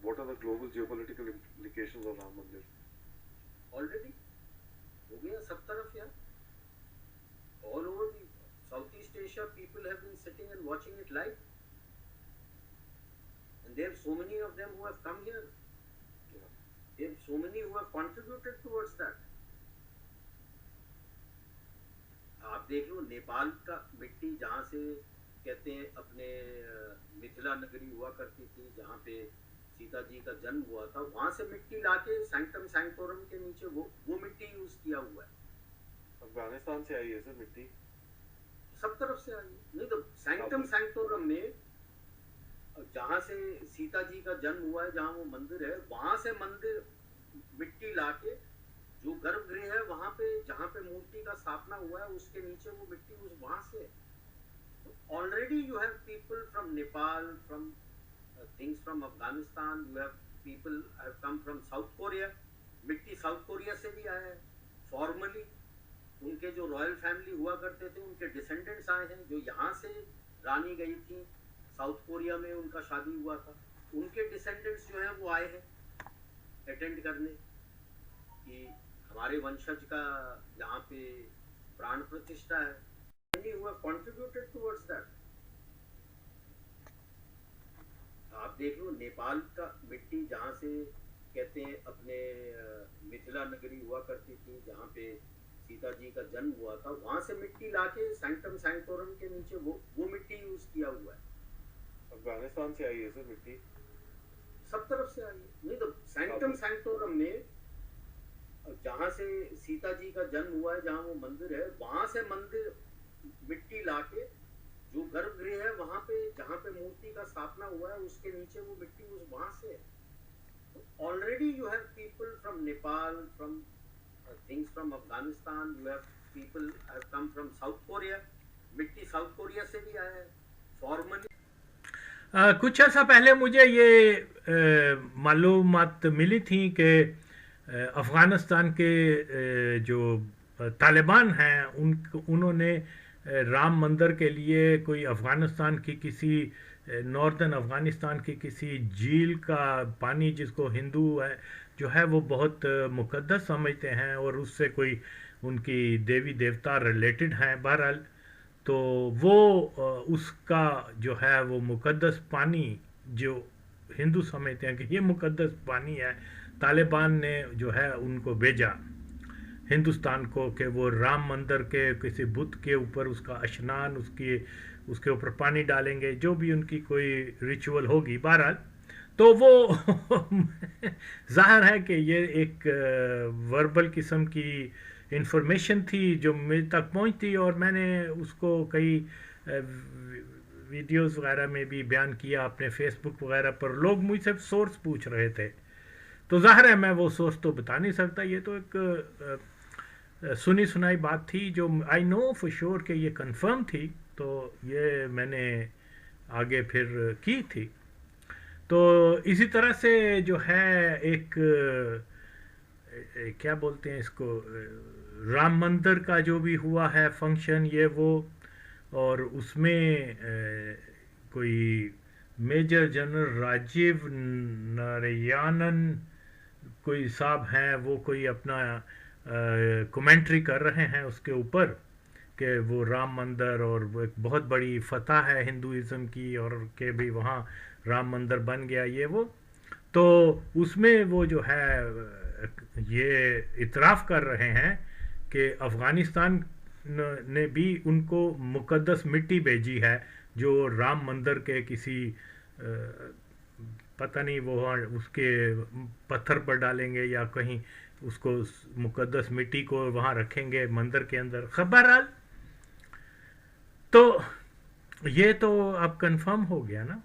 what are the global geopolitical implications of Ram Mandir? Already हो गया सब तरफ यार. All over the Southeast Asia, people have been sitting and watching it live. And there are so many of them who have come here. Yeah. There are so many who have contributed towards that. आप देख लो नेपाल का मिट्टी जहाँ से कहते हैं अपने मिथिला नगरी हुआ करती थी जहाँ पे सीता जी का जन्म हुआ था, वहाँ से मिट्टी लाके सैंक्टम सैंक्टोरम के नीचे वो मिट्टी यूज किया हुआ है. अफगानिस्तान से आई है सर मिट्टी, सब तरफ से आई. नहीं तो सैंक्टम सैंक्टोरम में जहाँ से सीता जी का जन्म हुआ है, जहाँ वो मंदिर है, वहां से मंदिर मिट्टी लाके जो गर्भगृह है वहां पे जहाँ पे मूर्ति का स्थापना हुआ है उसके नीचे वो मिट्टी उस वहां से. Already you have people from Nepal, from things from Afghanistan, you have people have come from south Korea. मिट्टी साउथ कोरिया से भी आया है फॉर्मली. उनके जो रॉयल फैमिली हुआ करते थे उनके डिसेंडेंट्स आए हैं. जो यहाँ से रानी गई थी साउथ कोरिया में, उनका शादी हुआ था, उनके डिसेंडेंट्स जो हैं वो आए हैं अटेंड करने कि हमारे वंशज का यहाँ पे प्राण प्रतिष्ठा है. who have contributed towards that. आप देख लो नेपाल का मिट्टी जहाँ से कहते हैं अपने मिथिला नगरी हुआ करती थी जहाँ पे सीता जी का जन्म हुआ था, वहां से मिट्टी लाके सैंक्टम सैंक्टोरम के नीचे वो मिट्टी यूज किया हुआ है. अफगानिस्तान से आई है सर मिट्टी, सब तरफ से आई है. नहीं तो सैंक्टम सैंक्टोरम में जहाँ से सीता जी का जन्म हुआ है, जहाँ वो मंदिर है, वहां से मंदिर मिट्टी लाके जो गर्भगृह है वहां पे जहाँ पे मूर्ति का स्थापना हुआ है उसके नीचे वो मिट्टी उस वहां से. Already you have people from Nepal, from things from Afghanistan, you have people have come from south Korea. मिट्टी साउथ कोरिया से भी आया है फॉर्मली. कुछ अर्सा पहले मुझे ये मालूमात मिली थी कि अफ़गानिस्तान के जो तालिबान हैं उन्होंने राम मंदिर के लिए कोई अफ़गानिस्तान की किसी नॉर्दर्न अफ़गानिस्तान की किसी झील का पानी जिसको हिंदू है जो है वो बहुत मुक़द्दस समझते हैं और उससे कोई उनकी देवी देवता रिलेटेड हैं. बहरहाल तो वो उसका जो है वो मुक़द्दस पानी जो हिंदू समझते हैं कि ये मुक़द्दस पानी है, तालिबान ने जो है उनको भेजा हिंदुस्तान को कि वो राम मंदिर के किसी बुत के ऊपर उसका स्नान उसके ऊपर पानी डालेंगे, जो भी उनकी कोई रिचुअल होगी. बहरहाल तो वो ज़ाहिर है कि ये एक वर्बल किस्म की इंफॉर्मेशन थी जो मेरे तक पहुंचती और मैंने उसको कई वीडियोस वगैरह में भी बयान किया अपने फेसबुक वगैरह पर. लोग मुझसे सोर्स पूछ रहे थे तो ज़ाहिर है मैं वो सोर्स तो बता नहीं सकता. ये तो एक सुनी सुनाई बात थी जो आई नो फॉर श्योर कि ये कंफर्म थी, तो ये मैंने आगे फिर की थी. तो इसी तरह से जो है एक क्या बोलते हैं इसको, राम मंदिर का जो भी हुआ है फंक्शन ये वो, और उसमें कोई मेजर जनरल राजीव नारायणन कोई साहब हैं, वो कोई अपना कमेंट्री कर रहे हैं उसके ऊपर कि वो राम मंदिर और वो एक बहुत बड़ी फतह है हिंदुइज़्म की और कि भी वहाँ राम मंदिर बन गया ये वो. तो उसमें वो जो है ये इतराफ़ कर रहे हैं कि अफ़गानिस्तान ने भी उनको मुक़द्दस मिट्टी भेजी है जो राम मंदिर के किसी पता नहीं वो उसके पत्थर पर डालेंगे या कहीं उसको मुक़द्दस मिट्टी को वहाँ रखेंगे मंदिर के अंदर. बहरहाल तो ये तो अब कंफर्म हो गया ना.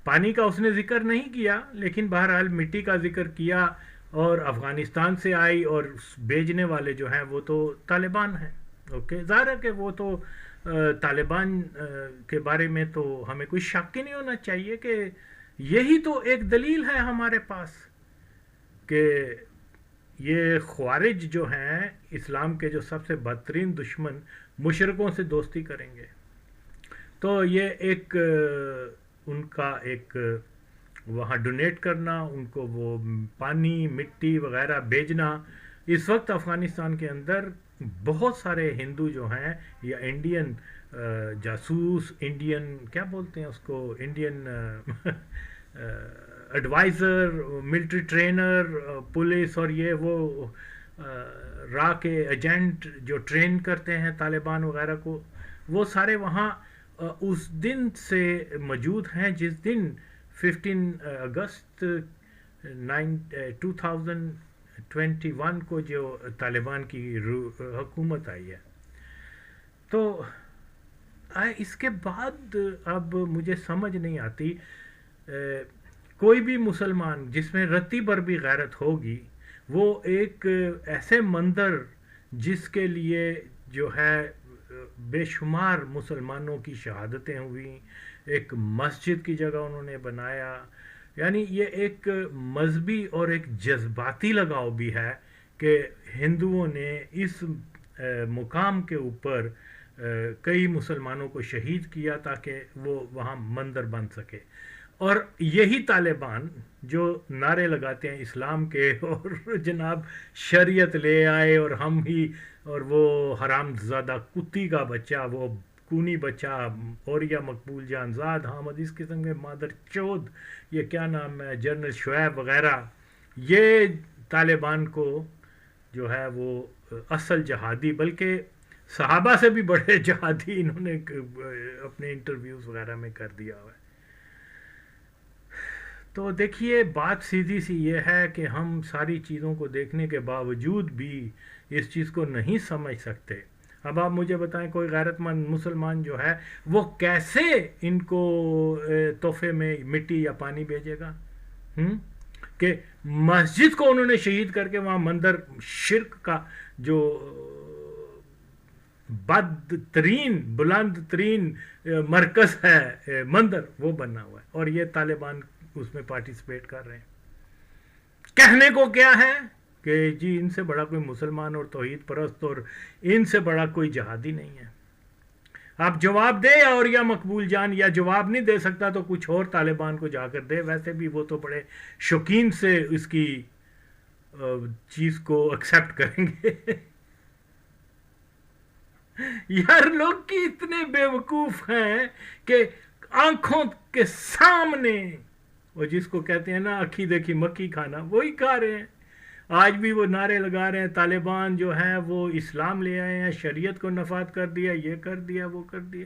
पानी का उसने ज़िक्र नहीं किया लेकिन बहरहाल मिट्टी का ज़िक्र किया और अफ़गानिस्तान से आई और भेजने वाले जो हैं वो तो तालिबान हैं. ओके, ज़ाहिर है कि वो तो तालिबान के बारे में तो हमें कोई शक ही नहीं होना चाहिए कि यही तो एक दलील है हमारे पास कि ये ख्वारिज जो हैं इस्लाम के जो सबसे बदतरीन दुश्मन मुशरिकों से दोस्ती करेंगे. तो ये एक उनका एक वहाँ डोनेट करना, उनको वो पानी मिट्टी वगैरह भेजना। इस वक्त अफ़गानिस्तान के अंदर बहुत सारे हिंदू जो हैं या इंडियन जासूस, इंडियन क्या बोलते हैं उसको, Indian adviser, military trainer, police और ये वो रा के एजेंट जो ट्रेन करते हैं तालिबान वगैरह को, वो सारे वहाँ उस दिन से मौजूद हैं जिस दिन 15 अगस्त 2021 को जो तालिबान की हुकूमत आई है। तो इसके बाद अब मुझे समझ नहीं आती, कोई भी मुसलमान जिसमें रत्ती भर भी गैरत होगी, वो एक ऐसे मंदिर जिसके लिए जो है बेशुमार मुसलमानों की शहादतें हुई, एक मस्जिद की जगह उन्होंने बनाया, यानी ये एक मजहबी और एक जज्बाती लगाव भी है कि हिंदुओं ने इस मुकाम के ऊपर कई मुसलमानों को शहीद किया ताकि वो वहाँ मंदिर बन सके। और यही तालिबान जो नारे लगाते हैं इस्लाम के और जनाब शरीयत ले आए और हम ही, और वो हरामज़ादा कुत्ती का बच्चा, वो कूनी बच्चा औरिया मकबूल जानजाद हामद, इस किस्म के मादर चौध, ये क्या नाम है, जनरल शुएब वगैरह, ये तालिबान को जो है वो असल जहादी, बल्कि सहाबा से भी बड़े जहादी इन्होंने अपने इंटरव्यूज़ वगैरह में कर दिया हुआ है। तो देखिए, बात सीधी सी ये है कि हम सारी चीज़ों को देखने के बावजूद भी इस चीज़ को नहीं समझ सकते। अब आप मुझे बताएं, कोई गैरतमंद मुसलमान जो है वो कैसे इनको तोहफे में मिट्टी या पानी भेजेगा? कि मस्जिद को उन्होंने शहीद करके वहाँ मंदिर, शिर्क का जो बदतरीन बुलंद तरीन मरकज़ है मंदिर, वो बना हुआ है, और ये तालिबान उसमें पार्टिसिपेट कर रहे हैं। कहने को क्या है कि जी इनसे बड़ा कोई मुसलमान और तौहीद परस्त और इनसे बड़ा कोई जहादी नहीं है। आप जवाब दे, और या मकबूल जान, या जवाब नहीं दे सकता तो कुछ और तालिबान को जाकर दे, वैसे भी वो तो बड़े शौकीन से इसकी चीज़ को एक्सेप्ट करेंगे। यार, लोग की इतने बेवकूफ़ हैं कि आंखों के सामने, वो जिसको कहते हैं ना अखी देखी मक्खी खाना, वही खा रहे हैं। आज भी वो नारे लगा रहे हैं तालिबान जो हैं वो इस्लाम ले आए हैं, शरीयत को नफाद कर दिया, ये कर दिया, वो कर दिया।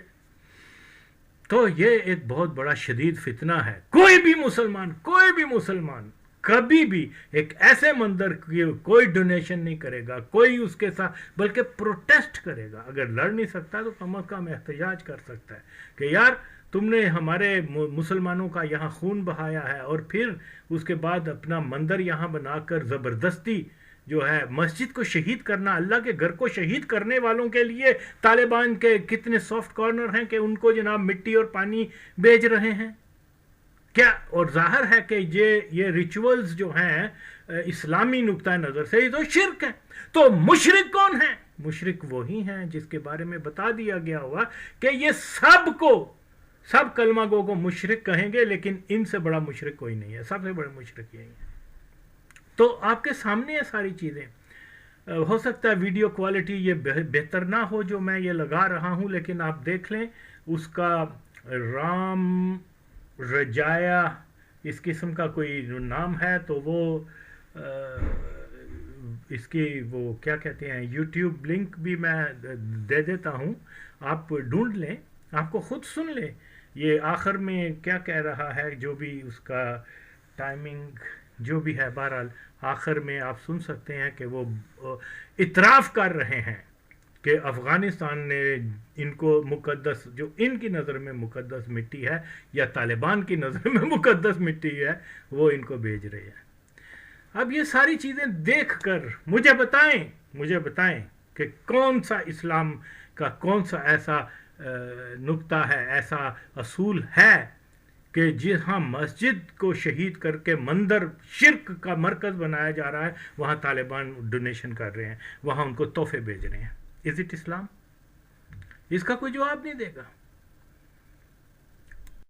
तो ये एक बहुत बड़ा शदीद फितना है। कोई भी मुसलमान कभी भी एक ऐसे मंदिर की कोई डोनेशन नहीं करेगा, कोई उसके साथ, बल्कि प्रोटेस्ट करेगा। अगर लड़ नहीं सकता तो कम अज़ कम एहतजाज कर सकता है कि यार तुमने हमारे मुसलमानों का यहाँ खून बहाया है, और फिर उसके बाद अपना मंदिर यहाँ बनाकर ज़बरदस्ती जो है मस्जिद को शहीद करना, अल्लाह के घर को शहीद करने वालों के लिए तालिबान के कितने सॉफ्ट कॉर्नर हैं कि उनको जनाब मिट्टी और पानी भेज रहे हैं क्या? और जाहिर है कि ये रिचुअल्स जो हैं इस्लामी नुक्ता नज़र से ये तो शिर्क है। तो मुशरिक कौन है? मुशरिक वही हैं जिसके बारे में बता दिया गया हुआ कि ये सब कलमा गो को मुशरिक कहेंगे, लेकिन इनसे बड़ा मुशरिक कोई नहीं है, सबसे बड़े मुशरिक यही है। तो आपके सामने है सारी चीज़ें। हो सकता है वीडियो क्वालिटी ये बेहतर ना हो जो मैं ये लगा रहा हूँ, लेकिन आप देख लें उसका राम रजाया इस किस्म का कोई नाम है, तो वो इसकी वो क्या कहते हैं यूट्यूब लिंक भी मैं दे देता हूँ, आप ढूंढ लें, आपको खुद सुन लें ये आखिर में क्या कह रहा है, जो भी उसका टाइमिंग जो भी है। बहरहाल आखिर में आप सुन सकते हैं कि वो इतराफ़ कर रहे हैं कि अफ़गानिस्तान ने इनको मुक़द्दस, जो इनकी नज़र में मुक़द्दस मिट्टी है या तालिबान की नज़र में मुक़द्दस मिट्टी है, वो इनको भेज रहे हैं। अब ये सारी चीज़ें देखकर मुझे बताएं कि कौन सा इस्लाम का कौन सा ऐसा नुक्ता है, ऐसा असूल है कि जहाँ मस्जिद को शहीद करके मंदिर शिर्क का मरकज़ बनाया जा रहा है, वहाँ तालिबान डोनेशन कर रहे हैं, वहाँ उनको तोहफे भेज रहे हैं। इज़ इट इस्लाम? इसका कोई जवाब नहीं देगा।